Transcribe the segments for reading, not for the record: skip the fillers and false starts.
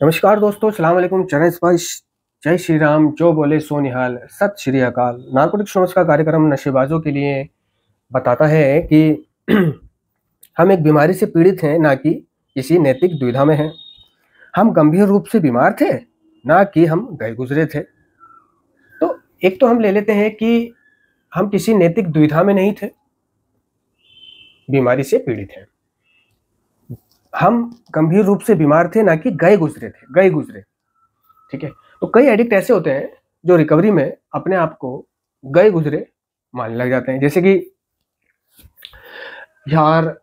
नमस्कार दोस्तों, सलाम अलैकुम, चरण स्पर्श, जय श्री राम, जो बोले सो निहाल, सत श्री अकाल। नारकोटिक्स नॉलेज का कार्यक्रम नशेबाजों के लिए बताता है कि हम एक बीमारी से पीड़ित हैं, ना कि किसी नैतिक दुविधा में हैं। हम गंभीर रूप से बीमार थे, ना कि हम गए गुजरे थे। तो एक तो हम ले लेते हैं कि हम किसी नैतिक दुविधा में नहीं थे, बीमारी से पीड़ित हैं। हम गंभीर रूप से बीमार थे, ना कि गए गुजरे। ठीक है। तो कई एडिक्ट ऐसे होते हैं जो रिकवरी में अपने आप को गए गुजरे मानने लग जाते हैं। जैसे कि यार,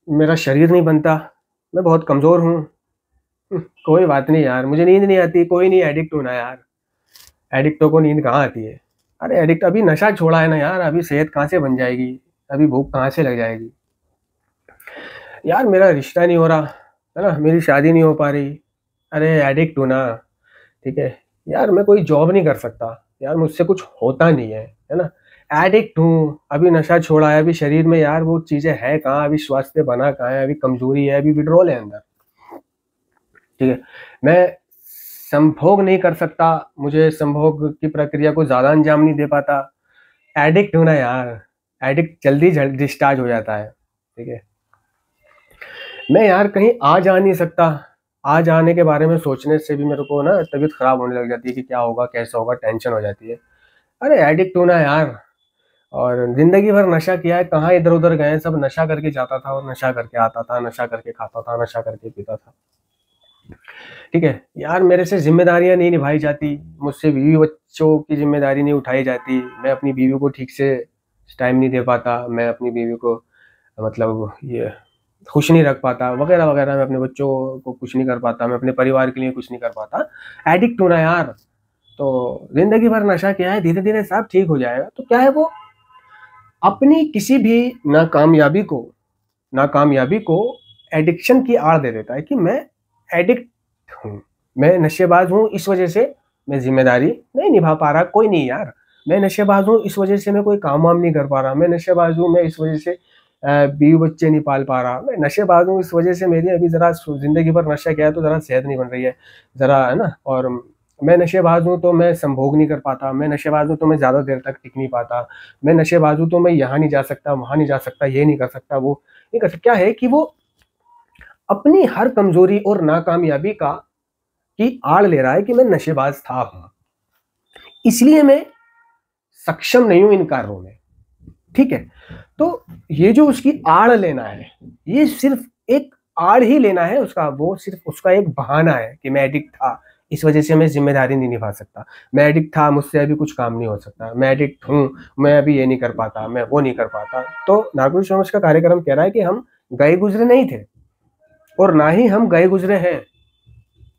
मेरा शरीर नहीं बनता, मैं बहुत कमजोर हूँ, कोई बात नहीं यार, मुझे नींद नहीं आती, कोई नहीं एडिक्ट होना यार। एडिक्टों को नींद कहाँ आती है? अरे एडिक्ट अभी नशा छोड़ा है ना यार, अभी सेहत कहाँ से बन जाएगी, अभी भूख कहाँ से लग जाएगी। यार मेरा रिश्ता नहीं हो रहा है ना, मेरी शादी नहीं हो पा रही, अरे एडिक्ट हूँ ना। ठीक है यार, मैं कोई जॉब नहीं कर सकता यार, मुझसे कुछ होता नहीं है ना। एडिक्ट हूँ, अभी नशा छोड़ा है, अभी शरीर में यार वो चीजें है कहाँ, अभी स्वास्थ्य बना कहाँ है, अभी कमजोरी है, अभी विड्रॉल है अंदर। ठीक है, मैं संभोग नहीं कर सकता, मुझे संभोग की प्रक्रिया को ज्यादा अंजाम नहीं दे पाता। एडिक्ट हूँ ना यार, एडिक्ट जल्दी डिस्चार्ज हो जाता है। ठीक है, मैं यार कहीं आ जा नहीं सकता, आ जाने के बारे में सोचने से भी मेरे को ना तबीयत खराब होने लग जाती है कि क्या होगा कैसा होगा, टेंशन हो जाती है। अरे एडिक्ट हूँ ना यार, और जिंदगी भर नशा किया है, कहाँ इधर उधर गए, सब नशा करके जाता था और नशा करके आता था, नशा करके खाता था, नशा करके पीता था। ठीक है यार, मेरे से जिम्मेदारियां नहीं निभाई जाती, मुझसे बीवी बच्चों की जिम्मेदारी नहीं उठाई जाती, मैं अपनी बीवी को ठीक से टाइम नहीं दे पाता, मैं अपनी बीवी को मतलब ये खुश नहीं रख पाता, वगैरह वगैरह। मैं अपने बच्चों को कुछ नहीं कर पाता, मैं अपने परिवार के लिए कुछ नहीं कर पाता। एडिक्ट हूं ना यार। तो जिंदगी भर नशा किया है, धीरे धीरे सब ठीक हो जाएगा। तो क्या है, वो अपनी किसी भी नाकामयाबी को एडिक्शन की आड़ दे देता है कि मैं एडिक्ट हूँ, मैं नशेबाज हूँ, इस वजह से मैं जिम्मेदारी नहीं निभा पा रहा। कोई नहीं यार, मैं नशेबाज हूँ, इस वजह से मैं कोई काम वाम नहीं कर पा रहा, मैं नशेबाज हूँ, मैं इस वजह से बीवी बच्चे नहीं पाल पा रहा, मैं नशेबाज हूँ, इस वजह से मेरी अभी जरा जिंदगी भर नशा किया है तो जरा सेहत नहीं बन रही है, जरा, है ना। और मैं नशेबाज हूँ तो मैं संभोग नहीं कर पाता, मैं नशेबाज हूँ तो मैं ज्यादा देर तक टिक नहीं पाता, मैं नशेबाज हूँ तो मैं यहाँ नहीं जा सकता, वहां नहीं जा सकता, ये नहीं कर सकता, वो नहीं कर सकता। क्या है कि वो अपनी हर कमजोरी और नाकामयाबी का की आड़ ले रहा है कि मैं नशेबाज था हूं, इसलिए मैं सक्षम नहीं हूं इन कार्यों में। ठीक है, तो ये जो उसकी आड़ लेना है, ये सिर्फ एक आड़ ही लेना है उसका, वो सिर्फ उसका एक बहाना है कि मैं एडिक्ट था, इस वजह से मैं जिम्मेदारी नहीं निभा सकता, मैं एडिक्ट था, मुझसे अभी कुछ काम नहीं हो सकता, मैं एडिक्ट हूं, मैं अभी ये नहीं कर पाता, मैं वो नहीं कर पाता। तो नागरिक समाज का कार्यक्रम कह रहा है कि हम गए गुजरे नहीं थे, और ना ही हम गए गुजरे हैं।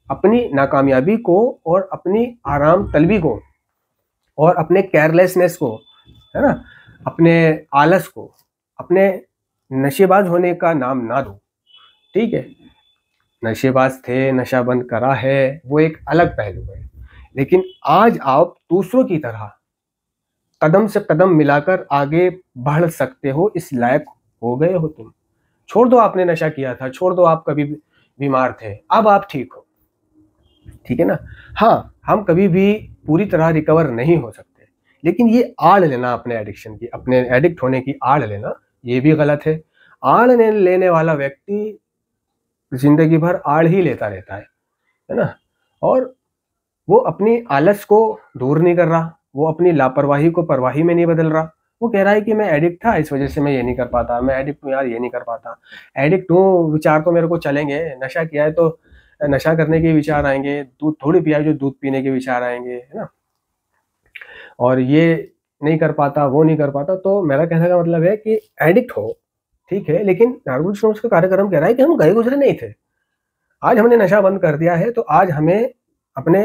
अपनी नाकामयाबी को और अपनी आराम तलबी को और अपने केयरलेसनेस को, है ना, अपने आलस को, अपने नशेबाज होने का नाम ना दो। ठीक है, नशेबाज थे, नशा बंद करा है, वो एक अलग पहलू है, लेकिन आज आप दूसरों की तरह कदम से कदम मिलाकर आगे बढ़ सकते हो, इस लायक हो गए हो तुम। छोड़ दो आपने नशा किया था, छोड़ दो आप कभी बीमार थे, अब आप ठीक हो। ठीक है ना। हाँ, हम कभी भी पूरी तरह रिकवर नहीं हो सकते, लेकिन ये आड़ लेना अपने एडिक्शन की, अपने एडिक्ट होने की आड़ लेना, ये भी गलत है। आड़ लेने वाला व्यक्ति जिंदगी भर आड़ ही लेता रहता है ना। और वो अपनी आलस को दूर नहीं कर रहा, वो अपनी लापरवाही को परवाही में नहीं बदल रहा। वो कह रहा है कि मैं एडिक्ट था, इस वजह से मैं ये नहीं कर पाता, मैं एडिक्ट हूँ यार, ये नहीं कर पाता। एडिक्ट हूँ, विचार तो मेरे को चलेंगे, नशा किया है तो नशा करने के विचार आएंगे, दूध थोड़ी पिया है जो दूध पीने के विचार आएंगे, है ना। और ये नहीं कर पाता, वो नहीं कर पाता। तो मेरा कहने का मतलब है कि एडिक्ट हो, ठीक है, लेकिन नारगुल श्रोम्स का कार्यक्रम कह रहा है कि हम गए गुजरे नहीं थे। आज हमने नशा बंद कर दिया है, तो आज हमें अपने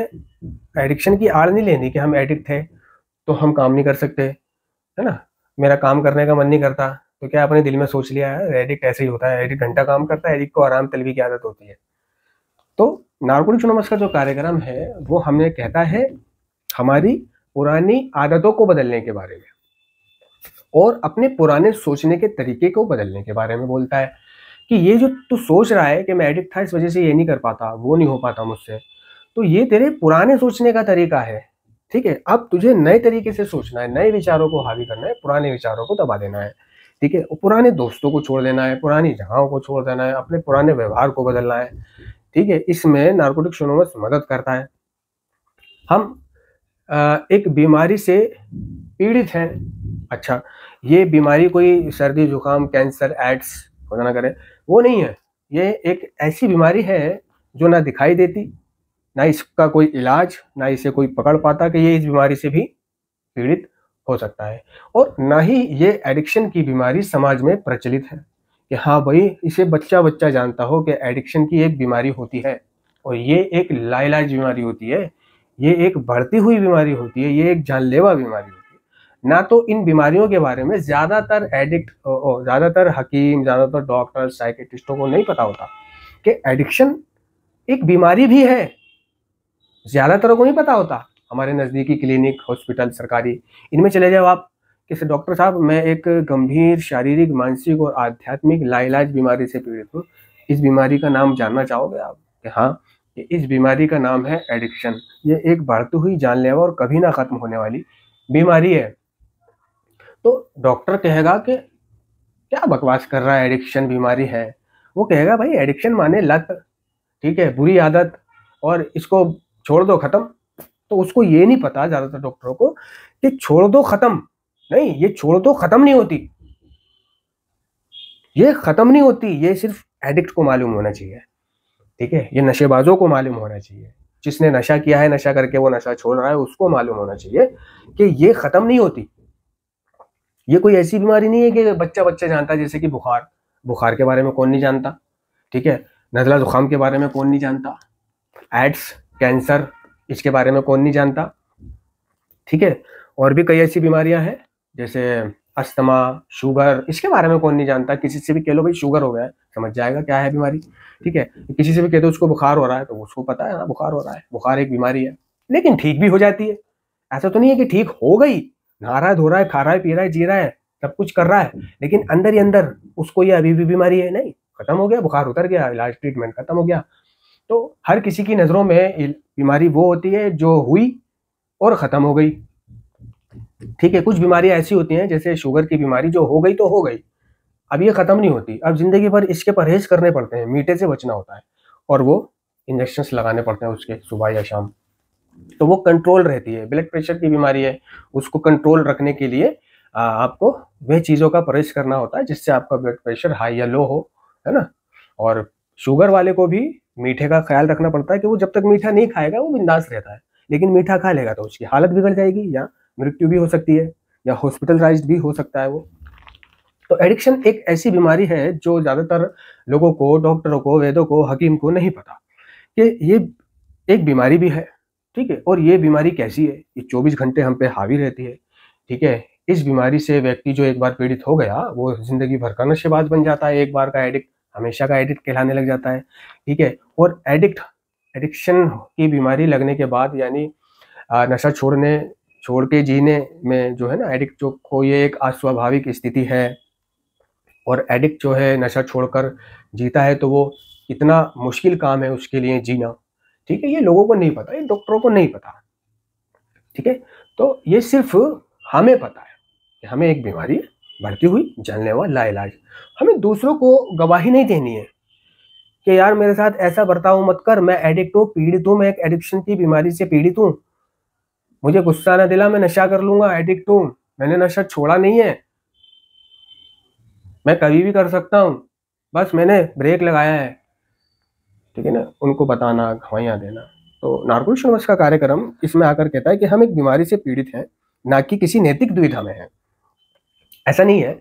एडिक्शन की आड़ नहीं लेनी कि हम एडिक्ट थे तो हम काम नहीं कर सकते, है ना। मेरा काम करने का मन नहीं करता, तो क्या अपने दिल में सोच लिया है एडिक्ट ऐसे ही होता है, एडिक्ट घंटा काम करता है, एडिक्ट को आराम तलबी की आदत होती है। तो नारकोटिक्स एनोनिमस का जो कार्यक्रम है वो हमें कहता है हमारी पुरानी आदतों को बदलने के बारे में और अपने पुराने सोचने के तरीके को बदलने के बारे में बोलता है कि ये जो तू सोच रहा है कि मैं एडिक्ट था इस वजह से ये नहीं कर पाता, वो नहीं हो पाता मुझसे, तो ये तेरे पुराने सोचने का तरीका है। ठीक है, अब तुझे नए तरीके से सोचना है, नए विचारों को हावी करना है, पुराने विचारों को दबा देना है। ठीक है, पुराने दोस्तों को छोड़ देना है, पुरानी जगहों को छोड़ देना है, अपने पुराने व्यवहार को बदलना है। ठीक है, इसमें नार्कोटिक्स एनोनिमस मदद करता है। हम एक बीमारी से पीड़ित हैं। अच्छा, ये बीमारी कोई सर्दी जुकाम कैंसर एड्स खुदा ना करे वो नहीं है। ये एक ऐसी बीमारी है जो ना दिखाई देती, ना इसका कोई इलाज, ना इसे कोई पकड़ पाता कि ये इस बीमारी से भी पीड़ित हो सकता है। और ना ही ये एडिक्शन की बीमारी समाज में प्रचलित है कि हाँ भाई इसे बच्चा बच्चा जानता हो कि एडिक्शन की एक बीमारी होती है और ये एक लाइलाज बीमारी होती है, ये एक बढ़ती हुई बीमारी होती है, ये एक जानलेवा बीमारी होती है। ना तो इन बीमारियों के बारे में ज़्यादातर हकीम, ज़्यादातर डॉक्टर, साइकेट्रिस्टों को नहीं पता होता कि एडिक्शन एक बीमारी भी है। ज़्यादातर को नहीं पता होता। हमारे नज़दीकी क्लिनिक, हॉस्पिटल, सरकारी, इनमें चले जाओ आप कि डॉक्टर साहब मैं एक गंभीर शारीरिक, मानसिक और आध्यात्मिक लाइलाज बीमारी से पीड़ित हूँ, इस बीमारी का नाम जानना चाहोगे आप? कि हाँ, कि इस बीमारी का नाम है एडिक्शन। ये एक बढ़ती हुई, जानलेवा और कभी ना खत्म होने वाली बीमारी है। तो डॉक्टर कहेगा कि क्या बकवास कर रहा है, एडिक्शन बीमारी है। वो कहेगा भाई एडिक्शन माने लत, ठीक है, बुरी आदत, और इसको छोड़ दो खत्म। तो उसको ये नहीं पता ज्यादातर डॉक्टरों को कि छोड़ दो खत्म नहीं, ये छोड़ दो खत्म नहीं होती, ये खत्म नहीं होती, ये सिर्फ एडिक्ट को मालूम होना चाहिए। ठीक है, ये नशेबाजों को मालूम होना चाहिए, जिसने नशा किया है, नशा करके वो नशा छोड़ रहा है, उसको मालूम होना चाहिए कि ये खत्म नहीं होती। ये कोई ऐसी बीमारी नहीं है कि बच्चा बच्चा जानता है, जैसे कि बुखार के बारे में कौन नहीं जानता। ठीक है, नज़ला जुकाम के बारे में कौन नहीं जानता, एड्स, कैंसर, इसके बारे में कौन नहीं जानता। ठीक है, और भी कई ऐसी बीमारियां हैं जैसे अस्थमा, शुगर, इसके बारे में कौन नहीं जानता। किसी से भी कह लो भाई शुगर हो गया है, समझ जाएगा क्या है बीमारी। ठीक है, किसी से भी कह दो उसको बुखार हो रहा है, तो उसको पता है हाँ बुखार हो रहा है, बुखार एक बीमारी है, लेकिन ठीक भी हो जाती है। ऐसा तो नहीं है कि ठीक हो गई, नहा रहा है, धो रहा है, खा रहा है, पी रहा है, जी रहा है, सब कुछ कर रहा है, लेकिन अंदर ही अंदर उसको ये अभी भी बीमारी है। नहीं, खत्म हो गया, बुखार उतर गया, इलाज ट्रीटमेंट खत्म हो गया। तो हर किसी की नजरों में बीमारी वो होती है जो हुई और खत्म हो गई। ठीक है, कुछ बीमारियां ऐसी होती हैं जैसे शुगर की बीमारी, जो हो गई तो हो गई, अब ये खत्म नहीं होती, अब जिंदगी भर इसके परहेज करने पड़ते हैं, मीठे से बचना होता है, और वो इंजेक्शन लगाने पड़ते हैं उसके सुबह या शाम, तो वो कंट्रोल रहती है। ब्लड प्रेशर की बीमारी है, उसको कंट्रोल रखने के लिए आपको वह चीज़ों का परहेज करना होता है जिससे आपका ब्लड प्रेशर हाई या लो हो, है ना। और शुगर वाले को भी मीठे का ख्याल रखना पड़ता है कि वो जब तक मीठा नहीं खाएगा वो बिंदास रहता है, लेकिन मीठा खा लेगा तो उसकी हालत बिगड़ जाएगी, या मृत्यु भी हो सकती है, या हॉस्पिटलाइज्ड भी हो सकता है वो। तो एडिक्शन एक ऐसी बीमारी है जो ज़्यादातर लोगों को, डॉक्टरों को, वैद्यों को, हकीम को नहीं पता कि ये एक बीमारी भी है। ठीक है, और ये बीमारी कैसी है, ये 24 घंटे हम पे हावी रहती है। ठीक है, इस बीमारी से व्यक्ति जो एक बार पीड़ित हो गया वो जिंदगी भर का नशेबाज बन जाता है, एक बार का एडिक्ट हमेशा का एडिक्ट कहलाने लग जाता है। ठीक है, और एडिक्शन की बीमारी लगने के बाद, यानी नशा छोड़ के जीने में जो है ना, एडिक्ट जो को ये एक अस्वाभाविक स्थिति है, और एडिक्ट जो है नशा छोड़कर जीता है तो वो कितना मुश्किल काम है उसके लिए जीना। ठीक है, ये लोगों को नहीं पता, ये डॉक्टरों को नहीं पता। ठीक है, तो ये सिर्फ हमें पता है कि हमें एक बीमारी है, बढ़ती हुई, जानलेवा, लाइलाज। हमें दूसरों को गवाही नहीं देनी है कि यार मेरे साथ ऐसा बर्ताव मत कर, मैं एडिक्ट हूँ, पीड़ित हूँ, मैं एक एडिक्शन की बीमारी से पीड़ित हूँ, मुझे गुस्सा ना दिला, मैं नशा कर लूंगा, एडिक्ट हूँ, मैंने नशा छोड़ा नहीं है, मैं कभी भी कर सकता हूँ, बस मैंने ब्रेक लगाया है। ठीक है ना, उनको बताना, गवाहियाँ देना। तो नार्कोटिक्स एनोनिमस का कार्यक्रम इसमें आकर कहता है कि हम एक बीमारी से पीड़ित हैं, ना कि किसी नैतिक दुविधा में हैं। ऐसा नहीं है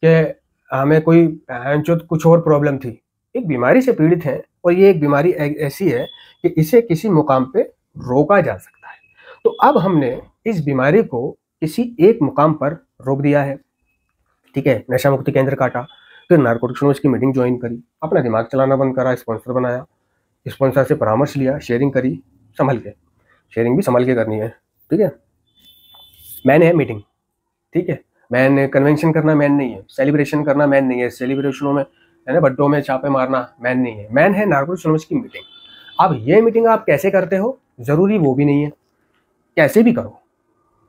कि हमें कोई कुछ और प्रॉब्लम थी, एक बीमारी से पीड़ित हैं, और ये एक बीमारी ऐसी है कि इसे किसी मुकाम पे रोका जा सकता है। तो अब हमने इस बीमारी को किसी एक मुकाम पर रोक दिया है। ठीक है, नशा मुक्ति केंद्र काटा, फिर नार्कोटिक्स एनोनिमस की मीटिंग ज्वाइन करी, अपना दिमाग चलाना बंद करा, स्पॉन्सर बनाया, स्पॉन्सर से परामर्श लिया, शेयरिंग करी, संभल के, शेयरिंग भी संभल के करनी है। ठीक है, मैंने है मीटिंग, ठीक है, मैन कन्वेंशन करना मैन नहीं है, सेलिब्रेशन करना मैन नहीं है, सेलिब्रेशनों में है ना, बड्डों में छापे मारना मैन नहीं है। मैन है नारकोटिक्स एनोनिमस की मीटिंग। अब ये मीटिंग आप कैसे करते हो जरूरी वो भी नहीं है, कैसे भी करो,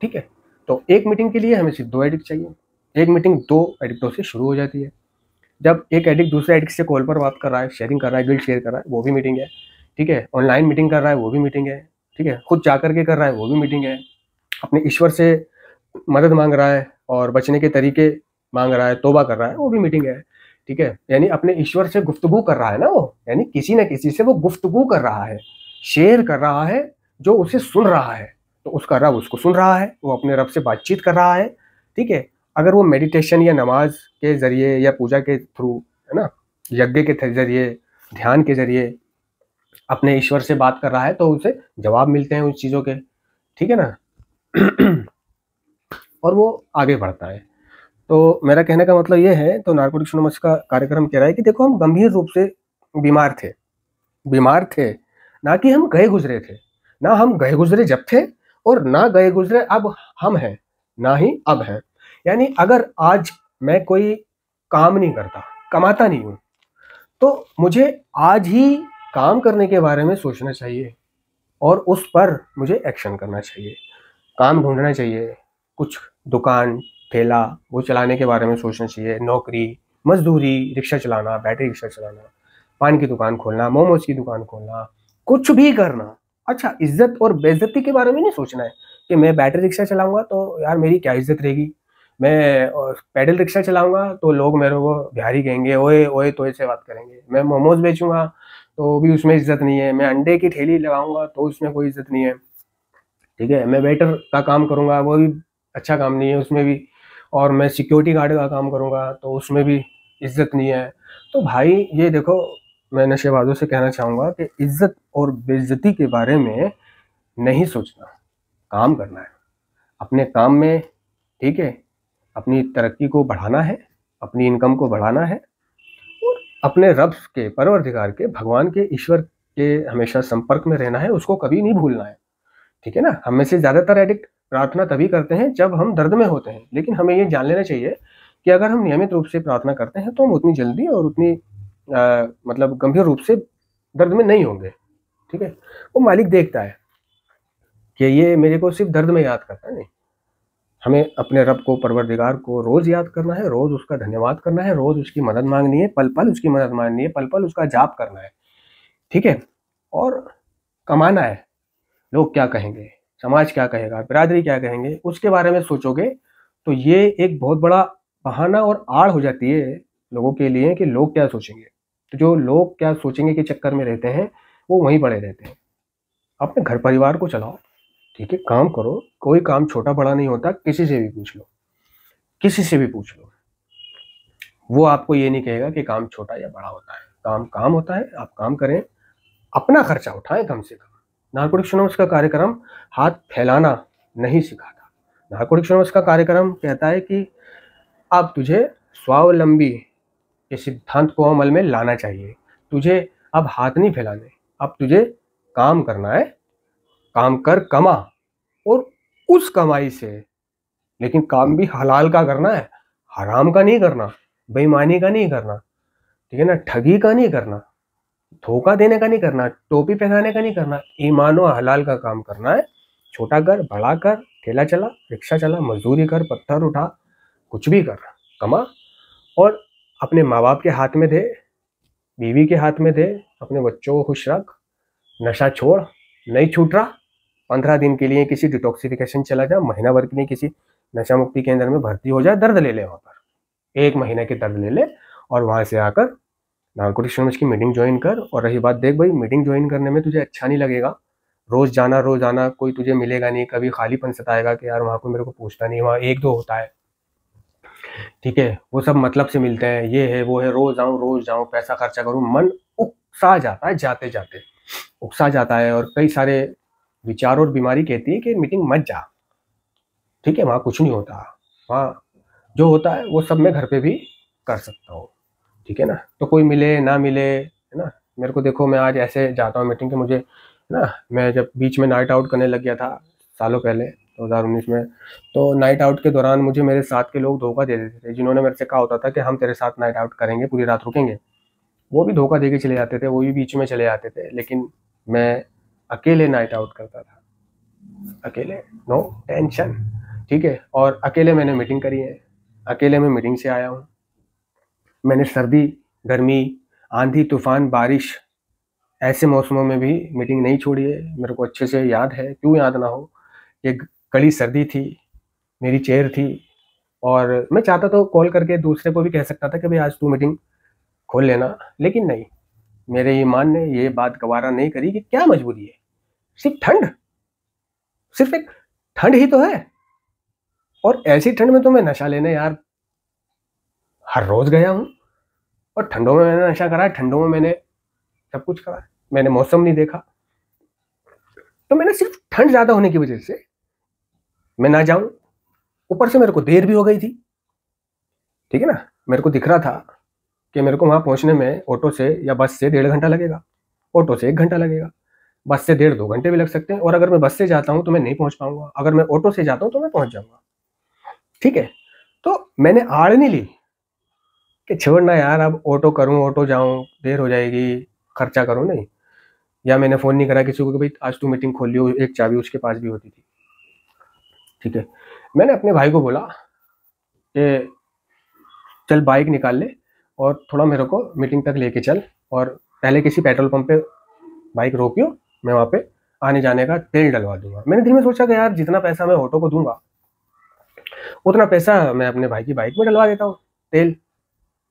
ठीक है। तो एक मीटिंग के लिए हमें सिर्फ 2 एडिक्ट चाहिए। एक मीटिंग 2 एडिक्टों से शुरू हो जाती है। जब एक एडिक्ट दूसरे एडिक्ट से कॉल पर बात कर रहा है, शेयरिंग कर रहा है, गिल्ड शेयर कर रहा है, वो भी मीटिंग है, ठीक है। ऑनलाइन मीटिंग कर रहा है, वो भी मीटिंग है, ठीक है। खुद जाकर के कर रहा है, वो भी मीटिंग है। अपने ईश्वर से मदद मांग रहा है और बचने के तरीके मांग रहा है, तौबा कर रहा है, वो भी मीटिंग है, ठीक है। यानी अपने ईश्वर से गुफ्तगू कर रहा है ना वो, यानी किसी न किसी से वो गुफ्तगू कर रहा है, शेयर कर रहा है, जो उसे सुन रहा है, तो उसका रब उसको सुन रहा है, वो अपने रब से बातचीत कर रहा है, ठीक है। अगर वो मेडिटेशन या नमाज के जरिए या पूजा के थ्रू, है ना, यज्ञ के जरिए, ध्यान के जरिए अपने ईश्वर से बात कर रहा है, तो उसे जवाब मिलते हैं उस चीज़ों के, ठीक है ना। और वो आगे बढ़ता है। तो मेरा कहने का मतलब ये है, तो नारकोटिक्स एनोनिमस का कार्यक्रम कह रहा है कि देखो हम गंभीर रूप से बीमार थे, ना कि हम गए गुजरे थे। ना हम गए गुजरे जब थे और ना गए गुजरे अब हम हैं, ना ही अब हैं। यानी अगर आज मैं कोई काम नहीं करता, कमाता नहीं हूँ, तो मुझे आज ही काम करने के बारे में सोचना चाहिए और उस पर मुझे एक्शन करना चाहिए, काम ढूंढना चाहिए, कुछ दुकान ठेला वो चलाने के बारे में सोचना चाहिए, नौकरी मजदूरी, रिक्शा चलाना, बैटरी रिक्शा चलाना, पान की दुकान खोलना, मोमोज की दुकान खोलना, कुछ भी करना। अच्छा, इज्जत और बेइज्जती के बारे में नहीं सोचना है कि मैं बैटरी रिक्शा चलाऊंगा तो यार मेरी क्या इज्जत रहेगी, मैं पैडल रिक्शा चलाऊंगा तो लोग मेरे को बिहारी कहेंगे, ओए ओए तो ऐसे बात करेंगे। मैं मोमोज बेचूंगा तो भी उसमें इज्जत नहीं है। मैं अंडे की ठेली लगाऊंगा तो उसमें कोई इज्जत नहीं है, ठीक है। मैं वेटर का काम करूंगा, वो भी अच्छा काम नहीं है उसमें भी। और मैं सिक्योरिटी गार्ड का काम करूंगा तो उसमें भी इज्जत नहीं है। तो भाई ये देखो, मैं नशेबाजों से कहना चाहूंगा कि इज्जत और बेइज्जती के बारे में नहीं सोचना, काम करना है अपने काम में, ठीक है। अपनी तरक्की को बढ़ाना है, अपनी इनकम को बढ़ाना है और अपने रब के, परवरदिगार के, भगवान के, ईश्वर के हमेशा संपर्क में रहना है, उसको कभी नहीं भूलना है, ठीक है ना। हम में से ज्यादातर एडिक्ट प्रार्थना तभी करते हैं जब हम दर्द में होते हैं, लेकिन हमें ये जान लेना चाहिए कि अगर हम नियमित रूप से प्रार्थना करते हैं तो हम उतनी जल्दी और उतनी मतलब गंभीर रूप से दर्द में नहीं होंगे, ठीक है। वो मालिक देखता है कि ये मेरे को सिर्फ दर्द में याद करता है, नहीं। हमें अपने रब को, परवरदिगार को रोज याद करना है, रोज उसका धन्यवाद करना है, रोज उसकी मदद मांगनी है, पल पल उसकी मदद मांगनी है, पल पल उसका जाप करना है, ठीक है। और कमाना है। लोग क्या कहेंगे, समाज क्या कहेगा, बिरादरी क्या कहेंगे, उसके बारे में सोचोगे तो ये एक बहुत बड़ा बहाना और आड़ हो जाती है लोगों के लिए कि लोग क्या सोचेंगे। तो जो लोग क्या सोचेंगे के चक्कर में रहते हैं वो वहीं पड़े रहते हैं। अपने घर परिवार को चलाओ, ठीक है, काम करो। कोई काम छोटा बड़ा नहीं होता, किसी से भी पूछ लो, किसी से भी पूछ लो, वो आपको ये नहीं कहेगा कि काम छोटा या बड़ा होता है। काम काम होता है, आप काम करें, अपना खर्चा उठाएं कम से कम। नारकोटिक्स एनोनिमस का कार्यक्रम हाथ फैलाना नहीं सिखाता। नारकोटिक्स एनोनिमस का कार्यक्रम कहता है कि अब तुझे स्वावलंबी के सिद्धांत को अमल में लाना चाहिए। तुझे अब हाथ नहीं फैलाने, अब तुझे काम करना है। काम कर, कमा, और उस कमाई से, लेकिन काम भी हलाल का करना है, हराम का नहीं करना, बेईमानी का नहीं करना, ठीक है ना, ठगी का नहीं करना, धोखा देने का नहीं करना, टोपी पहनाने का नहीं करना, ईमान और हलाल का काम करना है। छोटा कर, बड़ा कर, ठेला चला, रिक्शा चला, मजदूरी कर, पत्थर उठा, कुछ भी कर, कमा और अपने माँ बाप के हाथ में दे, बीवी के हाथ में दे, अपने बच्चों को खुश रख। नशा छोड़, नहीं छूट रहा, 15 दिन के लिए किसी डिटॉक्सिफिकेशन चला जा, महीना भर के लिए किसी नशा मुक्ति केंद्र में भर्ती हो जाए, दर्द ले ले वहां पर, 1 महीने के दर्द ले ले, और वहां से आकर नारकोटिक्स एनोनिमस की मीटिंग ज्वाइन कर। और रही बात, देख भाई, मीटिंग ज्वाइन करने में तुझे अच्छा नहीं लगेगा, रोज आना, कोई तुझे मिलेगा नहीं, कभी खालीपन सताएगा कि यार वहां कोई मेरे को पूछता नहीं, वहां 1-2 होता है, ठीक है, वो सब मतलब से मिलते हैं, ये है वो है, रोज जाऊं, पैसा खर्चा करूं, मन उकसा जाता है, जाते जाते उकसा जाता है। और कई सारे विचार और बीमारी कहती है कि मीटिंग मत जा, ठीक है, वहां कुछ नहीं होता, वहां जो होता है वो सब मैं घर पे भी कर सकता हूँ, ठीक है ना। तो कोई मिले ना मिले, है ना, मेरे को देखो, मैं आज ऐसे जाता हूँ मीटिंग के, मुझे ना, मैं जब बीच में नाइट आउट करने लग गया था सालों पहले 2019 में, तो नाइट आउट के दौरान मुझे मेरे साथ के लोग धोखा दे देते थे, जिन्होंने मेरे से कहा होता था कि हम तेरे साथ नाइट आउट करेंगे, पूरी रात रुकेंगे, वो भी धोखा दे के चले जाते थे, वो भी बीच में चले जाते थे, लेकिन मैं अकेले नाइट आउट करता था, अकेले, नो टेंशन, ठीक है। और अकेले मैंने मीटिंग करी है, अकेले मैं मीटिंग से आया हूँ। मैंने सर्दी, गर्मी, आंधी, तूफान, बारिश, ऐसे मौसमों में भी मीटिंग नहीं छोड़ी है। मेरे को अच्छे से याद है, क्यों याद ना हो। ये कड़ी सर्दी थी, मेरी चेयर थी, और मैं चाहता तो कॉल करके दूसरे को भी कह सकता था कि भाई आज तू मीटिंग खोल लेना, लेकिन नहीं, मेरे ईमान ने ये बात गवारा नहीं करी कि क्या मजबूरी है, सिर्फ ठंड, सिर्फ एक ठंड ही तो है। और ऐसी ठंड में तो मैं नशा लेने यार हर रोज गया हूँ, और ठंडों में मैंने नशा करा है, ठंडों में मैंने सब कुछ करा है, मैंने मौसम नहीं देखा। तो मैंने सिर्फ ठंड ज्यादा होने की वजह से मैं ना जाऊं, ऊपर से मेरे को देर भी हो गई थी, ठीक है ना। मेरे को दिख रहा था कि मेरे को वहां पहुंचने में ऑटो से या बस से 1.5 घंटा लगेगा, ऑटो से 1 घंटा लगेगा, बस से 1.5-2 घंटे भी लग सकते हैं, और अगर मैं बस से जाता हूं तो मैं नहीं पहुंच पाऊंगा, अगर मैं ऑटो से जाता हूं तो मैं पहुंच जाऊंगा, ठीक है। तो मैंने आड़ नहीं ली कि छोड़ना यार, अब ऑटो करूं, ऑटो जाऊं, देर हो जाएगी, खर्चा करूं, नहीं। या मैंने फोन नहीं करा किसी को कि भाई आज तू मीटिंग खोल लियो, एक चाबी उसके पास भी होती थी, ठीक है। मैंने अपने भाई को बोला कि चल बाइक निकाल ले और थोड़ा मेरे को मीटिंग तक लेके चल, और पहले किसी पेट्रोल पंप पे बाइक रोकियो, मैं वहाँ पे आने जाने का तेल डलवा दूंगा। मैंने दिल में सोचा कि यार जितना पैसा मैं ऑटो को दूंगा उतना पैसा मैं अपने भाई की बाइक में डलवा देता हूँ तेल,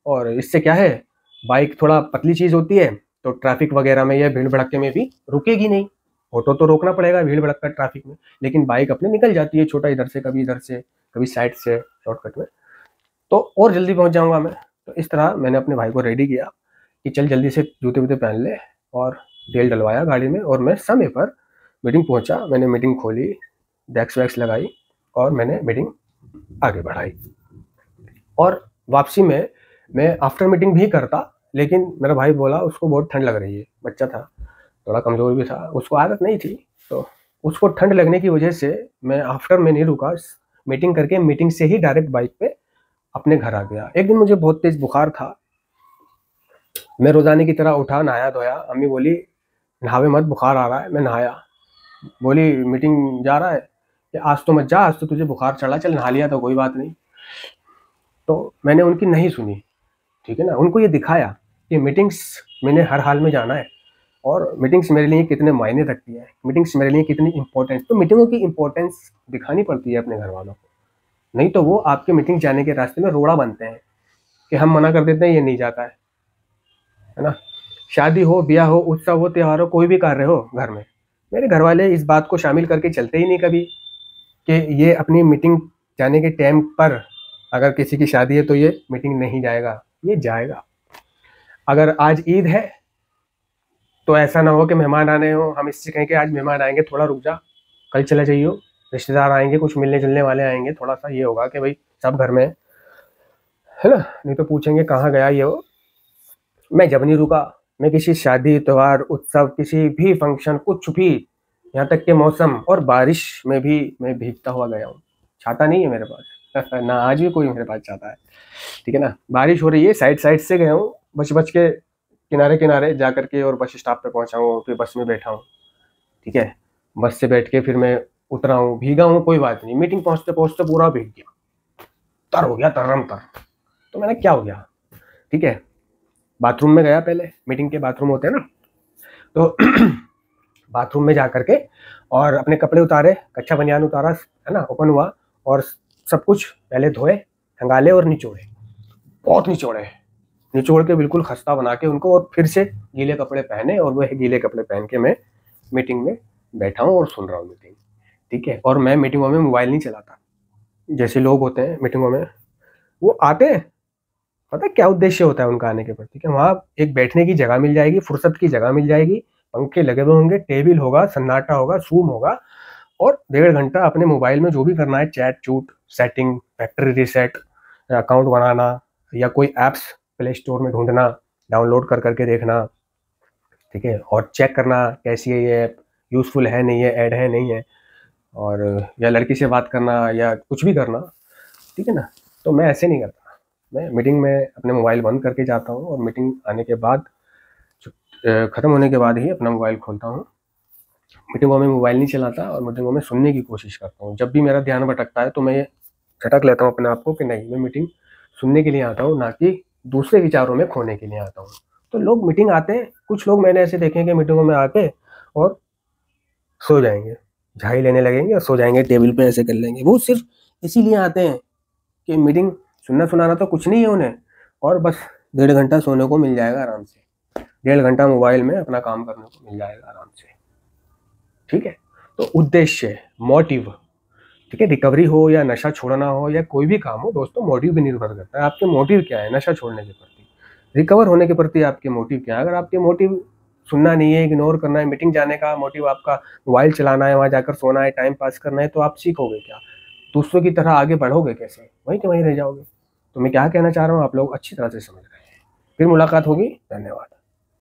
और इससे क्या है, बाइक थोड़ा पतली चीज होती है, तो ट्रैफिक वगैरह में या भीड़ भड़के में भी रुकेगी नहीं। ऑटो तो रोकना पड़ेगा भीड़ भड़का ट्रैफिक में, लेकिन बाइक अपने निकल जाती है, छोटा इधर से कभी इधर से कभी साइड से शॉर्टकट में, तो और जल्दी पहुंच जाऊंगा मैं। तो इस तरह मैंने अपने भाई को रेडी किया कि चल जल्दी से जूते वूते पहन ले, और तेल डलवाया गाड़ी में, और मैं समय पर मीटिंग पहुंचा। मैंने मीटिंग खोली, डेस्क वैक्स लगाई, और मैंने मीटिंग आगे बढ़ाई। और वापसी में मैं आफ्टर मीटिंग भी करता, लेकिन मेरा भाई बोला उसको बहुत ठंड लग रही है, बच्चा था, थोड़ा कमज़ोर भी था, उसको आदत नहीं थी, तो उसको ठंड लगने की वजह से मैं आफ्टर में नहीं रुका, मीटिंग करके मीटिंग से ही डायरेक्ट बाइक पे अपने घर आ गया। एक दिन मुझे बहुत तेज बुखार था, मैं रोजाने की तरह उठा, नहाया धोया, अम्मी बोली नहावे मत, बुखार आ रहा है, मैं नहाया। बोली मीटिंग जा रहा है कि आज तो मत जा, आज तो तुझे बुखार चढ़ा, चल नहा लिया तो कोई बात नहीं। तो मैंने उनकी नहीं सुनी, ठीक है ना। उनको ये दिखाया कि मीटिंग्स मैंने हर हाल में जाना है, और मीटिंग्स मेरे लिए कितने मायने रखती है, मीटिंग्स मेरे लिए कितनी इंपॉर्टेंट, तो मीटिंगों की इंपॉर्टेंस दिखानी पड़ती है अपने घर वालों को, नहीं तो वो आपके मीटिंग जाने के रास्ते में रोड़ा बनते हैं कि हम मना कर देते हैं, ये नहीं जाता है ना। शादी हो, ब्याह हो, उत्सव हो, त्योहार हो, कोई भी कार्य हो घर में, मेरे घर वाले इस बात को शामिल करके चलते ही नहीं कभी कि ये अपनी मीटिंग जाने के टाइम पर, अगर किसी की शादी है तो ये मीटिंग नहीं जाएगा, ये जाएगा। अगर आज ईद है तो ऐसा ना हो कि मेहमान आने हो, हम इससे कहें कि आज मेहमान आएंगे, थोड़ा रुक जा, कल चले जाइयो, रिश्तेदार आएंगे, कुछ मिलने जुलने वाले आएंगे, थोड़ा सा ये होगा कि भाई सब घर में है ना, नहीं तो पूछेंगे कहाँ गया ये हो। मैं जब नहीं रुका, मैं किसी शादी, त्योहार, उत्सव, किसी भी फंक्शन, कुछ भी, यहाँ तक के मौसम और बारिश में भी मैं भीगता हुआ गया हूँ। छाता नहीं है मेरे पास ना आज भी कोई मेरे पास छाता है, ठीक है ना। बारिश हो रही है, साइड साइड से गया हूँ, बच बच के किनारे किनारे जा करके, और बस स्टॉप पे पहुंचा हूँ, फिर बस में बैठा हूँ, ठीक है। बस से बैठ के फिर मैं उतरा हूँ, भीगा हूँ, कोई बात नहीं, मीटिंग पहुंचते पहुंचते पूरा भीग गया, तर हो गया, तर्रम तर। तो मैंने क्या हो गया, ठीक है, बाथरूम में गया, पहले मीटिंग के बाथरूम होते हैं ना, तो बाथरूम में जा करके और अपने कपड़े उतारे, कच्चा बनियान उतारा, है ना, ओपन हुआ, और सब कुछ पहले धोए, खंगाले और निचोड़े, बहुत निचोड़े, निचोड़ के बिल्कुल खस्ता बना के उनको, और फिर से गीले कपड़े पहने, और वह गीले कपड़े पहन के मैं मीटिंग में बैठा हूँ और सुन रहा हूँ मीटिंग, ठीक है। और मैं मीटिंगों में मोबाइल नहीं चलाता, जैसे लोग होते हैं मीटिंगों में, वो आते हैं, पता है क्या उद्देश्य होता है उनका आने के प्रति, कि वहाँ एक बैठने की जगह मिल जाएगी, फुर्सत की जगह मिल जाएगी, पंखे लगे हुए होंगे, टेबल होगा, सन्नाटा होगा, सूम होगा, और 1.5 घंटा अपने मोबाइल में जो भी करना है, चैट चूट, सेटिंग, फैक्ट्री रीसेट, अकाउंट बनाना, या कोई ऐप्स प्ले स्टोर में ढूंढना, डाउनलोड कर करके देखना, ठीक है, और चेक करना कैसी है ये ऐप, यूजफुल है नहीं है, ऐड है नहीं है, और या लड़की से बात करना या कुछ भी करना, ठीक है ना। तो मैं ऐसे नहीं करता, मैं मीटिंग में अपने मोबाइल बंद करके जाता हूँ और मीटिंग आने के बाद ख़त्म होने के बाद ही अपना मोबाइल खोलता हूँ। मीटिंगों में मोबाइल नहीं चलाता और मीटिंगों में सुनने की कोशिश करता हूँ। जब भी मेरा ध्यान भटकता है तो मैं ये झटक लेता हूँ अपने आप को कि नहीं, मैं मीटिंग सुनने के लिए आता हूँ, ना कि दूसरे विचारों में खोने के लिए आता हूँ। तो लोग मीटिंग आते हैं, कुछ लोग मैंने ऐसे देखे हैं कि मीटिंगों में आके और सो जाएँगे, झाई लेने लगेंगे और सो जाएँगे, टेबल पे ऐसे कर लेंगे। वो सिर्फ़ इसीलिए आते हैं कि मीटिंग सुनना-सुनाना तो कुछ नहीं है उन्हें, और बस 1.5 घंटा सोने को मिल जाएगा आराम से। 1.5 घंटा मोबाइल में अपना काम करने को मिल जाएगा आराम से। ठीक है? तो उद्देश्य, मोटिव, ठीक है? रिकवरी हो या नशा छोड़ना हो या कोई भी काम हो दोस्तों, मोटिव पे निर्भर करता है। आपके मोटिव क्या है नशा छोड़ने के प्रति? रिकवर होने के प्रति आपके मोटिव क्या है? अगर आपके मोटिव सुनना नहीं है, इग्नोर करना है, मीटिंग जाने का मोटिव आपका मोबाइल चलाना है, वहाँ जाकर सोना है, टाइम पास करना है, तो आप सीखोगे क्या? दूसरों की तरह आगे बढ़ोगे कैसे? वहीं के वहीं रह जाओगे। तो मैं क्या कहना चाह रहा हूँ आप लोग अच्छी तरह से समझ रहे हैं। फिर मुलाकात होगी। धन्यवाद।